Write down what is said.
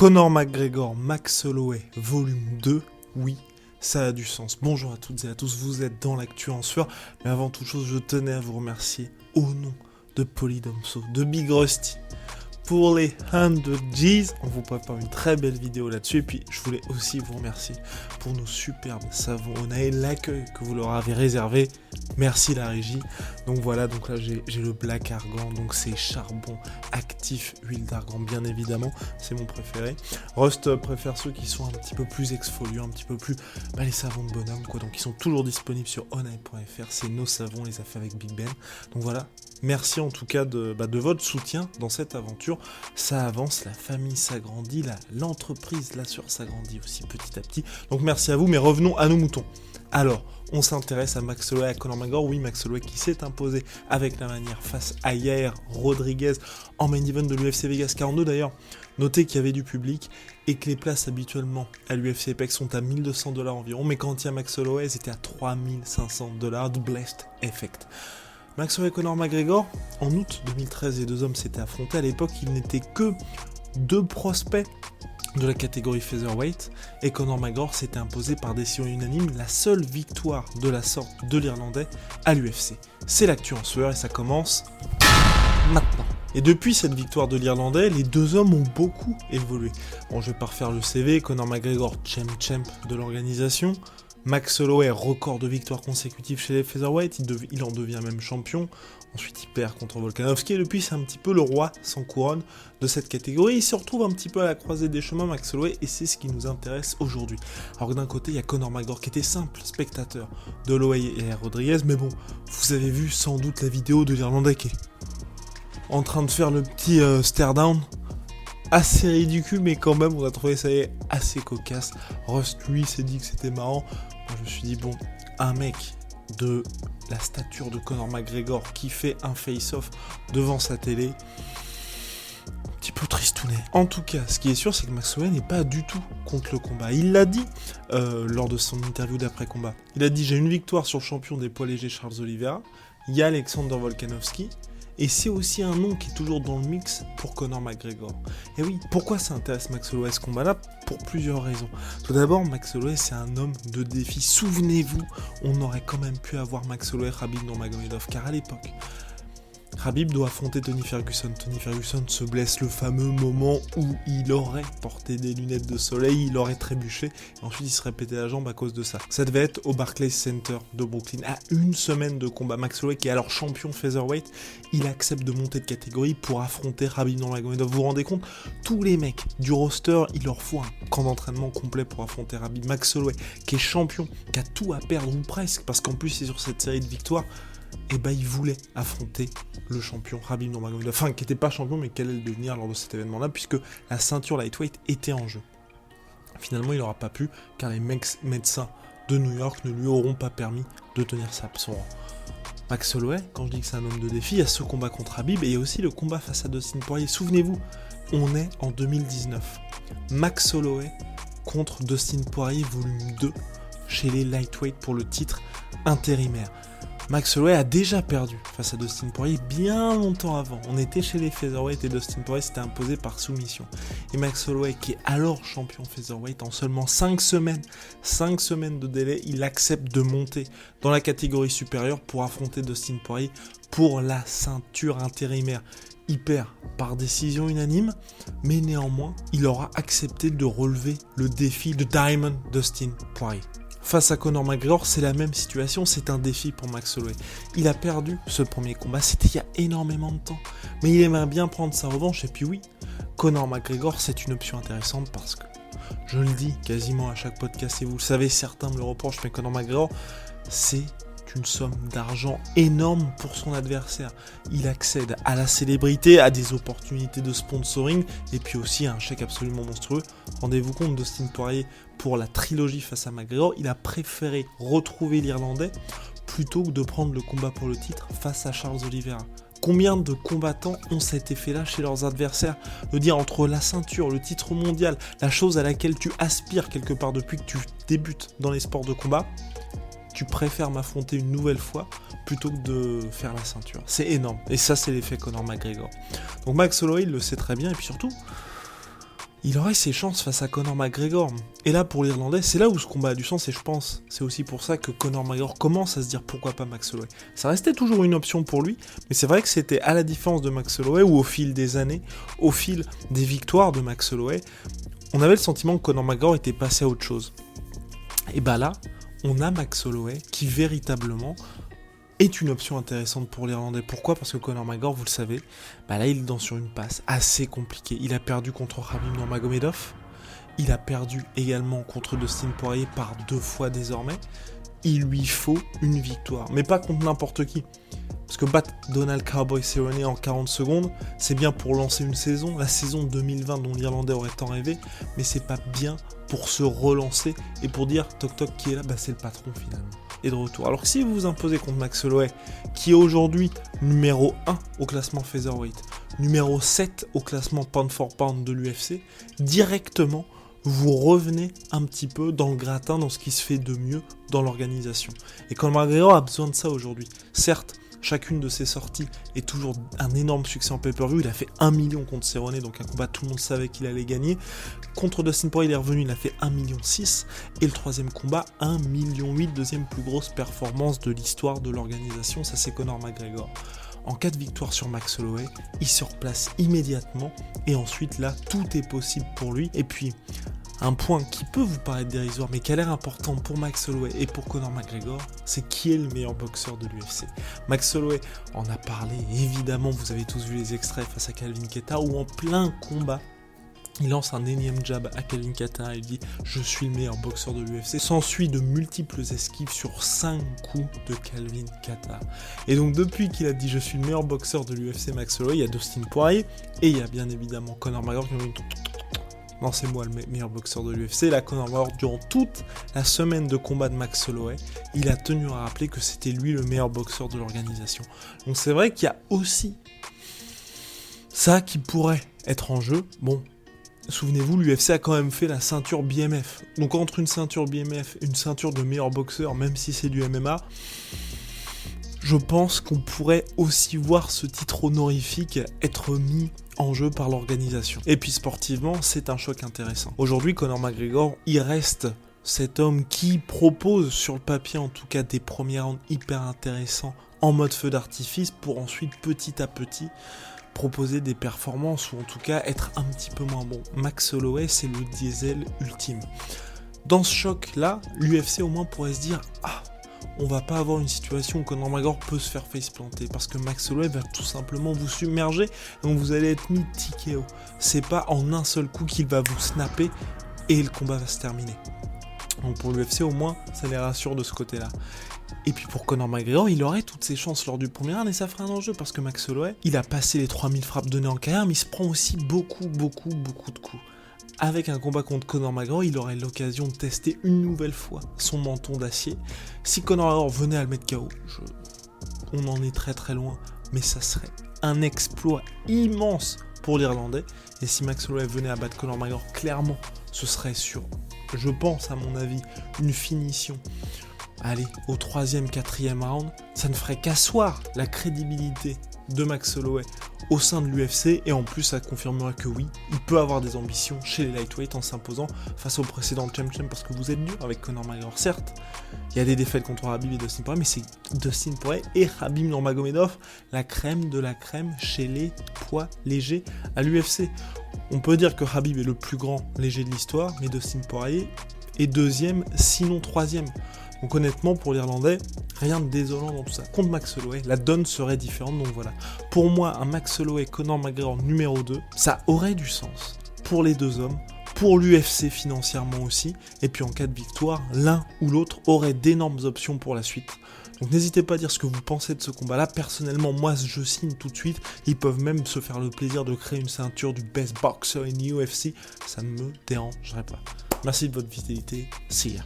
Conor McGregor, Max Holloway, volume 2, oui, ça a du sens. Bonjour à toutes et à tous, vous êtes dans l'actu en sueur, mais avant toute chose, je tenais à vous remercier au nom de Polydomso, de Big Rusty, pour les 100 G's. On vous prépare une très belle vidéo là-dessus, et puis je voulais aussi vous remercier pour nos superbes savons Onae, l'accueil que vous leur avez réservé. Merci la régie. Donc voilà, donc là j'ai le Black Argan, donc c'est charbon actif, huile d'argan bien évidemment, c'est mon préféré. Rust préfère ceux qui sont un petit peu plus exfoliants, un petit peu plus les savons de bonhomme quoi, donc ils sont toujours disponibles sur onae.fr, c'est nos savons, on les a fait avec Big Ben. Donc voilà, merci en tout cas de votre soutien dans cette aventure, ça avance, la famille s'agrandit, l'entreprise la sœur s'agrandit aussi petit à petit, donc merci à vous, mais revenons à nos moutons. Alors, on s'intéresse à Max Holloway, à Conor McGregor. Oui, Max Holloway qui s'est imposé avec la manière face à Yair Rodriguez en main event de l'UFC Vegas 42 d'ailleurs. Notez qu'il y avait du public et que les places habituellement à l'UFC Apex sont à 1200$ environ, mais quand il y a Max Holloway, c'était à 3500$, de Blessed Effect. Max Holloway et Conor McGregor, en août 2013, les deux hommes s'étaient affrontés. À l'époque, ils n'étaient que deux prospects de la catégorie featherweight, et Conor McGregor s'était imposé par décision unanime, la seule victoire de la sorte de l'Irlandais à l'UFC. C'est l'actu en sueur et ça commence maintenant. Et depuis cette victoire de l'Irlandais, les deux hommes ont beaucoup évolué. Bon, je vais pas refaire le CV, Conor McGregor, champ de l'organisation, Max Holloway, record de victoires consécutives chez les featherweight, il en devient même champion. Ensuite, il perd contre Volkanovski et depuis, c'est un petit peu le roi sans couronne de cette catégorie. Il se retrouve un petit peu à la croisée des chemins, Max Holloway, et c'est ce qui nous intéresse aujourd'hui. Alors que d'un côté, il y a Conor McGregor qui était simple spectateur de Holloway et Rodriguez, mais bon, vous avez vu sans doute la vidéo de l'Irlandais qui est en train de faire le petit stare down. Assez ridicule, mais quand même, on a trouvé ça assez cocasse. Rust, lui, s'est dit que c'était marrant. Moi, je me suis dit, bon, un mec de la stature de Conor McGregor qui fait un face-off devant sa télé, un petit peu tristounet. En tout cas, ce qui est sûr, c'est que Max Holloway n'est pas du tout contre le combat. Il l'a dit lors de son interview d'après-combat. Il a dit, j'ai une victoire sur le champion des poids légers Charles Oliveira, il y a Alexander Volkanovski, et c'est aussi un nom qui est toujours dans le mix pour Conor McGregor. Et oui, pourquoi ça intéresse Max Holloway ce combat-là ? Pour plusieurs raisons. Tout d'abord, Max Holloway c'est un homme de défi. Souvenez-vous, on aurait quand même pu avoir Max Holloway Khabib Nurmagomedov, car à l'époque, Khabib doit affronter Tony Ferguson. Tony Ferguson se blesse le fameux moment où il aurait porté des lunettes de soleil, il aurait trébuché, et ensuite il serait pété la jambe à cause de ça. Ça devait être au Barclays Center de Brooklyn. À une semaine de combat, Max Holloway, qui est alors champion featherweight, il accepte de monter de catégorie pour affronter Khabib Nurmagomedov. Vous vous rendez compte ? Tous les mecs du roster, il leur faut un camp d'entraînement complet pour affronter Khabib. Max Holloway, qui est champion, qui a tout à perdre ou presque, parce qu'en plus c'est sur cette série de victoires, et il voulait affronter le champion Khabib Nurmagomedov, enfin qui n'était pas champion mais qui allait le devenir lors de cet événement-là, puisque la ceinture lightweight était en jeu. Finalement, il n'aura pas pu, car les médecins de New York ne lui auront pas permis de tenir son rang. Max Holloway, quand je dis que c'est un homme de défi, il y a ce combat contre Khabib et il y a aussi le combat face à Dustin Poirier. Souvenez-vous, on est en 2019. Max Holloway contre Dustin Poirier, volume 2, chez les lightweight pour le titre intérimaire. Max Holloway a déjà perdu face à Dustin Poirier bien longtemps avant. On était chez les featherweight et Dustin Poirier s'était imposé par soumission. Et Max Holloway, qui est alors champion featherweight, en seulement 5 semaines de délai, il accepte de monter dans la catégorie supérieure pour affronter Dustin Poirier pour la ceinture intérimaire. Il perd par décision unanime, mais néanmoins, il aura accepté de relever le défi de Diamond Dustin Poirier. Face à Conor McGregor, c'est la même situation, c'est un défi pour Max Holloway. Il a perdu ce premier combat, c'était il y a énormément de temps. Mais il aimerait bien prendre sa revanche, et puis oui, Conor McGregor, c'est une option intéressante parce que, je le dis quasiment à chaque podcast, et vous le savez, certains me le reprochent, mais Conor McGregor, c'est une somme d'argent énorme pour son adversaire. Il accède à la célébrité, à des opportunités de sponsoring et puis aussi à un chèque absolument monstrueux. Rendez-vous compte, Dustin Poirier, pour la trilogie face à McGregor, il a préféré retrouver l'Irlandais plutôt que de prendre le combat pour le titre face à Charles Oliveira. Combien de combattants ont cet effet-là chez leurs adversaires ? De dire entre la ceinture, le titre mondial, la chose à laquelle tu aspires quelque part depuis que tu débutes dans les sports de combat, tu préfères m'affronter une nouvelle fois plutôt que de faire la ceinture. C'est énorme. Et ça, c'est l'effet Conor McGregor. Donc Max Holloway, il le sait très bien. Et puis surtout, il aurait ses chances face à Conor McGregor. Et là, pour l'Irlandais, c'est là où ce combat a du sens, et je pense, c'est aussi pour ça que Conor McGregor commence à se dire pourquoi pas Max Holloway. Ça restait toujours une option pour lui, mais c'est vrai que c'était à la différence de Max Holloway, où au fil des années, au fil des victoires de Max Holloway, on avait le sentiment que Conor McGregor était passé à autre chose. Et bah là, on a Max Holloway qui véritablement est une option intéressante pour l'Irlandais. Pourquoi ? Parce que Conor McGregor, vous le savez, bah là il est sur une passe assez compliquée. Il a perdu contre Khabib Nurmagomedov, il a perdu également contre Dustin Poirier par 2 fois désormais. Il lui faut une victoire, mais pas contre n'importe qui. Parce que battre Donald Cowboy Cerrone en 40 secondes, c'est bien pour lancer une saison, la saison 2020 dont l'Irlandais aurait tant rêvé, mais c'est pas bien pour se relancer et pour dire toc toc qui est là, bah c'est le patron finalement. Et de retour. Alors que si vous vous imposez contre Max Holloway, qui est aujourd'hui numéro 1 au classement featherweight, numéro 7 au classement pound for pound de l'UFC, directement vous revenez un petit peu dans le gratin, dans ce qui se fait de mieux dans l'organisation. Et Conor McGregor a besoin de ça aujourd'hui. Certes, chacune de ses sorties est toujours un énorme succès en pay-per-view. Il a fait 1 million contre Cerrone, donc un combat tout le monde savait qu'il allait gagner. Contre Dustin Poirier, il est revenu, il a fait 1,6 million. Et le troisième combat, 1,8 million, deuxième plus grosse performance de l'histoire de l'organisation. Ça, c'est Conor McGregor. En cas de victoire sur Max Holloway, il se replace immédiatement. Et ensuite, là, tout est possible pour lui. Et puis, un point qui peut vous paraître dérisoire, mais qui a l'air important pour Max Holloway et pour Conor McGregor, c'est qui est le meilleur boxeur de l'UFC. Max Holloway en a parlé, évidemment, vous avez tous vu les extraits face à Calvin Kattar, où en plein combat, il lance un énième jab à Calvin Kattar et il dit « Je suis le meilleur boxeur de l'UFC ». S'ensuit de multiples esquives sur 5 coups de Calvin Kattar. Et donc depuis qu'il a dit « Je suis le meilleur boxeur de l'UFC », Max Holloway, il y a Dustin Poirier et il y a bien évidemment Conor McGregor qui ont dit « Non, c'est moi le meilleur boxeur de l'UFC ». Là, Conor McGregor, durant toute la semaine de combat de Max Holloway, il a tenu à rappeler que c'était lui le meilleur boxeur de l'organisation. Donc c'est vrai qu'il y a aussi ça qui pourrait être en jeu. Bon, souvenez-vous, l'UFC a quand même fait la ceinture BMF. Donc entre une ceinture BMF et une ceinture de meilleur boxeur, même si c'est du MMA, je pense qu'on pourrait aussi voir ce titre honorifique être mis en jeu par l'organisation. Et puis sportivement, c'est un choc intéressant. Aujourd'hui, Conor McGregor, il reste cet homme qui propose, sur le papier en tout cas, des premiers rounds hyper intéressants en mode feu d'artifice pour ensuite petit à petit proposer des performances ou en tout cas être un petit peu moins bon. Max Holloway, c'est le diesel ultime. Dans ce choc-là, l'UFC au moins pourrait se dire « Ah, on va pas avoir une situation où Conor McGregor peut se faire face-planter parce que Max Holloway va tout simplement vous submerger et donc vous allez être mis TKO. C'est pas en un seul coup qu'il va vous snapper et le combat va se terminer. » Donc pour l'UFC au moins, ça les rassure de ce côté-là. Et puis pour Conor McGregor, il aurait toutes ses chances lors du premier round et ça ferait un enjeu parce que Max Holloway, il a passé les 3000 frappes données en carrière, mais il se prend aussi beaucoup de coups. Avec un combat contre Conor McGregor, il aurait l'occasion de tester une nouvelle fois son menton d'acier. Si Conor McGregor venait à le mettre KO, on en est très loin, mais ça serait un exploit immense pour l'Irlandais. Et si Max Holloway venait à battre Conor McGregor, clairement, ce serait sur, je pense à mon avis, une finition. Allez, au 3e, 4e round, ça ne ferait qu'asseoir la crédibilité de Max Holloway au sein de l'UFC et en plus ça confirmerait que oui, il peut avoir des ambitions chez les lightweights en s'imposant face au précédent champion parce que vous êtes dur avec Conor McGregor. Certes, il y a des défaites contre Khabib et Dustin Poirier, mais c'est Dustin Poirier et Khabib Nurmagomedov, la crème de la crème chez les poids légers à l'UFC. On peut dire que Khabib est le plus grand léger de l'histoire, mais Dustin Poirier est 2e, sinon 3e. Donc honnêtement, pour l'Irlandais, rien de désolant dans tout ça. Contre Max Holloway, la donne serait différente, donc voilà. Pour moi, un Max Holloway Conor McGregor numéro 2, ça aurait du sens pour les deux hommes, pour l'UFC financièrement aussi, et puis en cas de victoire, l'un ou l'autre aurait d'énormes options pour la suite. Donc n'hésitez pas à dire ce que vous pensez de ce combat-là. Personnellement, moi, je signe tout de suite. Ils peuvent même se faire le plaisir de créer une ceinture du best boxer in UFC. Ça ne me dérangerait pas. Merci de votre fidélité. See ya.